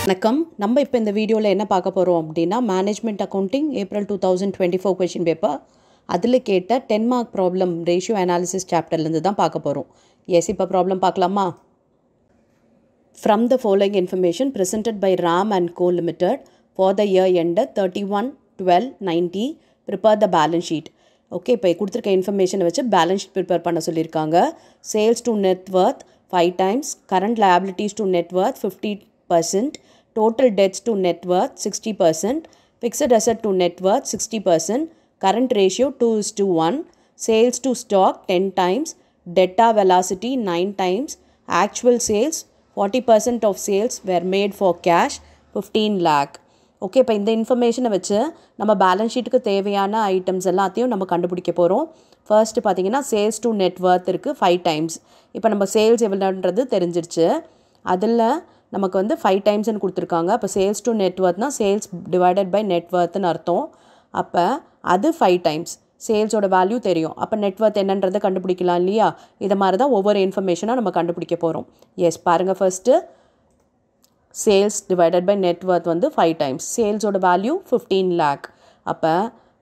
வணக்கம். நம்ம இப்போ இந்த வீடியோவில் என்ன பார்க்க போகிறோம் அப்படின்னா management accounting April 2024 question paper அதில் கேட்ட 10 மார்க் ப்ராப்ளம் ரேஷியோ அனாலிசிஸ் சாப்டர்லேருந்து தான் பார்க்க போகிறோம். எஸ், இப்போ ப்ராப்ளம் பார்க்கலாமா? From the following information presented by Ram and Co Limited for the year ended 31/12/90 prepare the balance sheet. Okay, இப்போ கொடுத்துருக்க இன்ஃபர்மேஷனை வச்சு பேலன்ஸ் ஷீட் ப்ரிப்பேர் பண்ண சொல்லியிருக்காங்க. Sales to net worth 5 times, current liabilities to net worth 50%, total debts to net worth 60%, fixed asset to net worth 60%, current ratio 2:1, sales to stock 10 times, debtor velocity 9 times, actual sales 40% of sales were made for cash 15 lakh. Okay, இப்போ இந்த இன்ஃபர்மேஷனை வச்சு நம்ம balance ஷீட்டுக்கு தேவையான items எல்லாத்தையும் நம்ம கண்டுபிடிக்க போகிறோம். ஃபர்ஸ்ட்டு பார்த்தீங்கன்னா சேல்ஸ் டு நெட் வர்த் இருக்குது 5 times. இப்போ நம்ம சேல்ஸ் எவ்வளோன்றது தெரிஞ்சிருச்சு. அதில் நமக்கு வந்து 5 timesன்னு கொடுத்துருக்காங்க. அப்போ சேல்ஸ் டு நெட் வர்த்னா சேல்ஸ் டிவைடட் பை நெட் வர்த்னு அர்த்தம். அப்போ அது 5 times. சேல்ஸோட வேல்யூ தெரியும். அப்போ நெட் வர்த் என்னன்றதை கண்டுபிடிக்கலாம் இல்லையா? இதை மாதிரி தான் ஒவ்வொரு இன்ஃபர்மேஷனாக நம்ம கண்டுபிடிக்க போகிறோம். எஸ், பாருங்கள். First sales divided by net worth வந்து 5 times. சேல்ஸோட value 15 lakh. அப்போ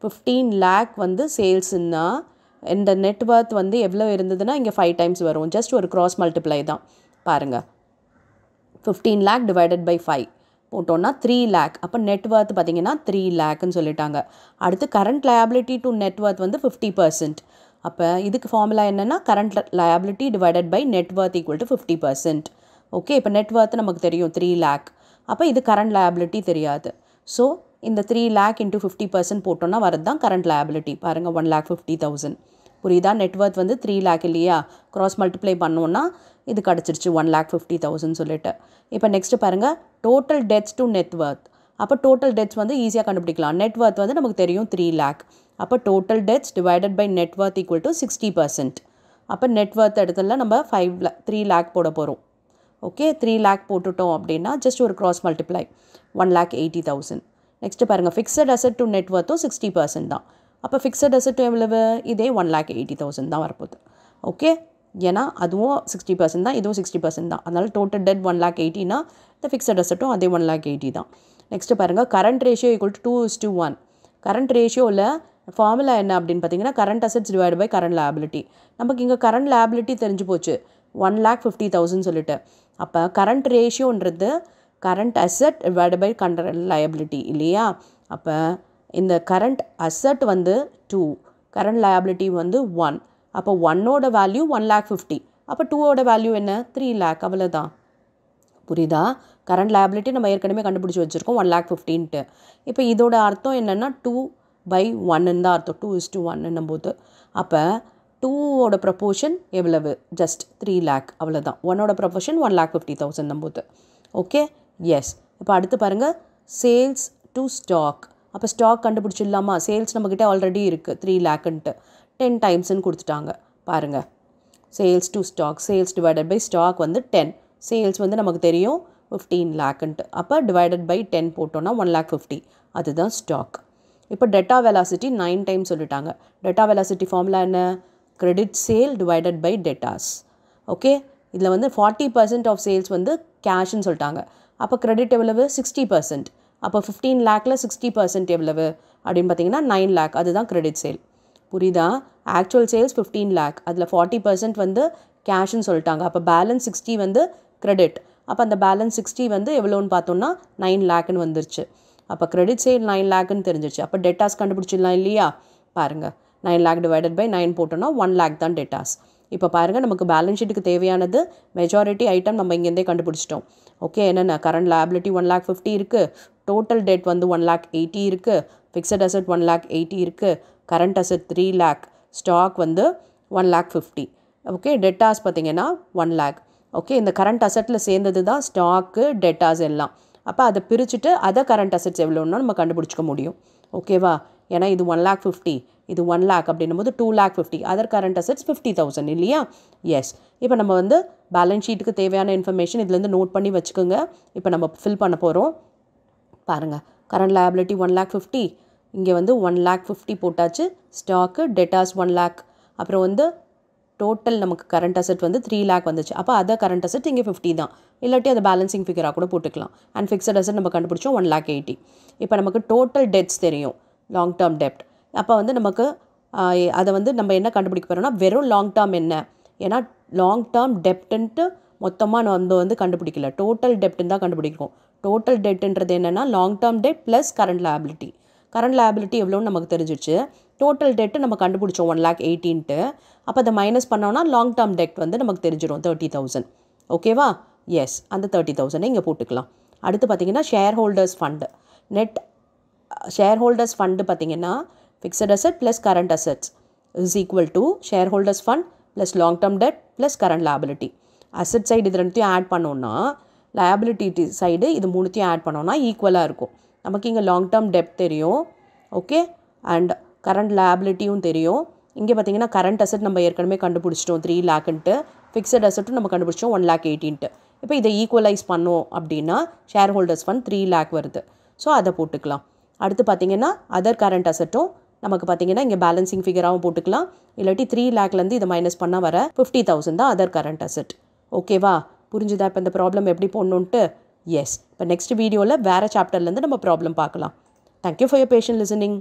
15 lakh வந்து சேல்ஸுன்னா இந்த நெட் வர்த் வந்து எவ்வளோ இருந்ததுன்னா இங்கே 5 times வரும். ஜஸ்ட் ஒரு கிராஸ் மல்டிப்ளை தான். பாருங்கள், 15 lakh டிவைடட் பை 5 போட்டோன்னா 3 lakh. அப்போ நெட் வர்த் பார்த்தீங்கன்னா 3 lakhன்னு சொல்லிட்டாங்க. அடுத்து current liability to net worth வந்து 50%. அப்போ இதுக்கு ஃபார்முலா என்னென்னா current liability divided by net worth equal to 50%. Okay, இப்போ நெட் வர்த் நமக்கு தெரியும் 3 lakh. அப்போ இது கரண்ட் லயபிலிட்டி தெரியாது. ஸோ இந்த 3 lakh இன்ட்டு 50% போட்டோன்னா வரது தான் கரண்ட் லயபிலிட்டி. பாருங்கள், 1,50,000. புரியுதா? நெட் வர்த் வந்து 3 lakh இல்லையா? கிராஸ் மல்டிப்ளை பண்ணோன்னா இது கிடச்சிருச்சு 1,50,000 சொல்லிட்டு. இப்போ நெக்ஸ்ட்டு பாருங்கள், டோட்டல் டெட்ஸ் டு நெட் வர்த். அப்போ டோட்டல் டெட்ஸ் வந்து ஈஸியாக கண்டுபிடிக்கலாம். நெட் வர்த் வந்து நமக்கு தெரியும் 3 lakh. அப்போ total debts divided by net worth equal to 60%. அப்போ நெட் வர்த் இடத்துல நம்ம 3 lakh போட போகிறோம். ஓகே, 3 lakh போட்டுட்டோம் அப்படின்னா ஜஸ்ட் ஒரு கிராஸ் மல்டிப்ளை 1,80,000. நெக்ஸ்ட்டு பாருங்கள், ஃபிக்ஸட் அசெட் டு நெட் வர்த்தும் 60% தான். அப்போ ஃபிக்ஸட் அசெட் எவ்வளவு? இதே 1,80,000 தான் வரப்போகுது. ஓகே, ஏன்னா அதுவும் 60% தான், இதுவும் 60% தான். அதனால் டோட்டல் டெட் 1,80,000னா இந்த ஃபிக்ஸட் அசெட்டும் அதே 1,80,000 தான். நெக்ஸ்ட்டு பாருங்கள், current ratio equal to 2:1. Current ரேஷியோவில் ஃபார்முலா என்ன அப்படின்னு பார்த்தீங்கன்னா current assets divide by current liability. நமக்கு இங்கே கரண்ட் லயபிலிட்டி தெரிஞ்சு போச்சு 1,50,000 சொல்லிட்டு. அப்போ கரண்ட் ரேஷியோன்றது current asset divide by current liability இல்லையா? அப்போ இந்த கரண்ட் அசெட் வந்து 2, கரண்ட் லயபிலிட்டி வந்து 1. அப்போ 1ஓட வேல்யூ 1,50,000. அப்போ 2ஓட வேல்யூ என்ன? 3 lakh. அவ்வளோதான். புரியுதா? கரண்ட் லயபிலிட்டி நம்ம ஏற்கனவே கண்டுபிடிச்சி வச்சுருக்கோம் 1,50,000ன்ட்டு. இப்போ இதோட அர்த்தம் என்னென்னா 2/1 தான் அர்த்தம். 2:1 போது அப்போ 2ஓட ப்ரப்போர்ஷன் எவ்வளவு? Just 3 lakh. அவ்வளோதான். 1ஓட ப்ரப்போர்ஷன் 1,50,000 போது. Okay, yes. இப்போ அடுத்து பாருங்கள், சேல்ஸ் டு ஸ்டாக். அப்போ ஸ்டாக் கண்டுபிடிச்சிடலாமா? சேல்ஸ் நம்மக்கிட்ட ஆல்ரெடி இருக்குது 3 lakhன்ட்டு 10 timesன்னு கொடுத்துட்டாங்க. பாருங்கள், sales to stock, sales divided by stock வந்து 10. சேல்ஸ் வந்து நமக்கு தெரியும் 15 lakhன்ட்டு. அப்போ டிவைடட் பை 10 போட்டோன்னா 1,50,000. அதுதான் ஸ்டாக். இப்போ டெட்டா வெலாசிட்டி 9 times சொல்லிட்டாங்க. டெட்டா வெலாசிட்டி ஃபார்முலா என்ன? Credit sale divided by debtors. Okay, இதில் வந்து 40% ஆஃப் சேல்ஸ் வந்து கேஷ்ன்னு சொல்லிட்டாங்க. அப்போ கிரெடிட் எவ்வளவு? 60%. அப்போ 15 lakhல 60% எவ்வளவு அப்படின்னு பார்த்தீங்கன்னா 9 lakh. அதுதான் கிரெடிட் சேல். புரியுதா? Actual sales 15 lakh. அதில் 40% வந்து கேஷ்ன்னு சொல்லிட்டாங்க. அப்போ பேலன்ஸ் 60 வந்து கிரெடிட். அப்போ அந்த பேலன்ஸ் 60 வந்து எவ்வளோன்னு பார்த்தோன்னா 9 lakhன்னு வந்துருச்சு. அப்போ கிரெடிட் சேல் 9 lakhன்னு தெரிஞ்சிச்சு. அப்போ டெட்டாஸ் கண்டுபிடிச்சிடலாம் இல்லையா? பாருங்கள், 9 lakh டிவைடட் பை 9 போட்டோன்னா 1 lakh தான் டெட்டாஸ். இப்போ பாருங்கள், நமக்கு பேலன்ஸ் ஷீட்டுக்கு தேவையானது மெஜாரிட்டி ஐட்டம் நம்ம இங்கேருந்தே கண்டுபிடிச்சிட்டோம். ஓகே, என்னென்ன? கரண்ட் லயபிலிட்டி 1,50,000 இருக்குது, டோட்டல் டெட் வந்து 1,80,000 இருக்குது, ஃபிக்ஸட் அசெட் 1,80,000 இருக்குது, கரண்ட் அசெட் 3 lakh, ஸ்டாக் வந்து 1,50,000. ஓகே, டெட்டாஸ் பார்த்தீங்கன்னா 1 lakh. ஓகே, இந்த கரண்ட் அசெட்டில் சேர்ந்தது தான் ஸ்டாக்கு, டெட்டாஸ் எல்லாம். அப்போ அதை பிரிச்சுட்டு அதை கரண்ட் அசெட்ஸ் எவ்வளோன்னா நம்ம கண்டுபிடிச்சிக்க முடியும். ஓகேவா? ஏன்னா இது 1,50,000, இது 1 lakh அப்படின்னும் போது 2,50,000. அதர் கரண்ட் அசெட்ஸ் 50,000 இல்லையா? எஸ். இப்போ நம்ம வந்து பேலன்ஸ் ஷீட்டுக்கு தேவையான இன்ஃபர்மேஷன் இதுலேருந்து நோட் பண்ணி வச்சுக்கோங்க. இப்போ நம்ம ஃபில் பண்ண போகிறோம். பாருங்கள், கரண்ட் லயபிலிட்டி 1,50,000, இங்கே வந்து 1,50,000 போட்டாச்சு. ஸ்டாக்கு, டெட்டாஸ் 1 lakh, அப்புறம் வந்து டோட்டல் நமக்கு கரண்ட் அசெட் வந்து 3 lakh வந்துச்சு. அப்போ அதர் கரண்ட் அசெட் இங்கே 50 தான். இல்லாட்டி அதை பேலன்சிங் ஃபிகராக கூட போட்டுக்கலாம். அண்ட் ஃபிக்ஸட் அசெட் நம்ம கண்டுபிடிச்சோம் 1,80,000. இப்போ நமக்கு டோட்டல் டெப்ட்ஸ் தெரியும், லாங் டேர்ம் டெப்ட். அப்போ வந்து நமக்கு அதை வந்து நம்ம என்ன கண்டுபிடிக்க போகிறோம்னா வெறும் லாங் டேர்ம் என்ன, ஏன்னா லாங் டேர்ம் டெப்ட்டுன்ட்டு மொத்தமாக நம்ம வந்து கண்டுபிடிக்கல, டோட்டல் டெப்ட்டுன்னு தான் கண்டுபிடிக்கிறோம். டோட்டல் டெப்ட்ன்றது என்னென்னா லாங் டேர்ம் டெப்ட் plus current liability. Current liability எவ்வளோன்னு நமக்கு தெரிஞ்சிச்சு. டோட்டல் டெட்டு நம்ம கண்டுபிடிச்சோம் 1,80,000. அப்போ அதை மைனஸ் பண்ணோன்னா லாங் டேர்ம் டெப்ட் வந்து நமக்கு தெரிஞ்சிடும் 30,000. ஓகேவா? எஸ், அந்த 30,000 இங்கே போட்டுக்கலாம். அடுத்து பார்த்திங்கன்னா share holders fund. Net share holders fund பார்த்திங்கன்னா fixed asset plus current assets is equal to share holders fund plus long term debt plus current liability. Asset side இது ரெண்டுத்தையும் ஆட் பண்ணோன்னா லயபிலிட்டி சைடு இது மூணுத்தையும் ஆட் பண்ணோன்னா ஈக்குவலாக இருக்கும். நமக்கு இங்கே லாங் டேர்ம் டெப்ட் தெரியும், ஓகே, அண்ட் கரண்ட் லயபிலிட்டியும் தெரியும். இங்கே பார்த்திங்கன்னா கரண்ட் அசெட் நம்ம ஏற்கனவே கண்டுபிடிச்சிட்டோம் 3 lakhன்ட்டு, ஃபிக்ஸட் அசெட்டும் நம்ம கண்டுபிடிச்சோம் 1,80,000. இப்போ இதை ஈக்குவலைஸ் பண்ணோம் அப்படின்னா ஷேர் ஹோல்டர்ஸ் ஃபண்ட் 3 lakh வருது. ஸோ அதை போட்டுக்கலாம். அடுத்து பார்த்திங்கன்னா அதர் கரண்ட் அசெட்டும் நமக்கு பார்த்திங்கன்னா இங்கே பேலன்சிங் ஃபிகராகவும் போட்டுக்கலாம். இல்லாட்டி 3 lakhலேருந்து இதை மைனஸ் பண்ணால் வர 50,000 தான் அதர் கரண்ட் அசெட். ஓகேவா? புரிஞ்சுதா இப்போ இந்த ப்ராப்ளம் எப்படி போடணுன்ட்டு? எஸ். இப்போ நெக்ஸ்ட் வீடியோவில் வேறு சாப்டர்லேருந்து நம்ம ப்ராப்ளம் பார்க்கலாம். Thank you for your patient listening.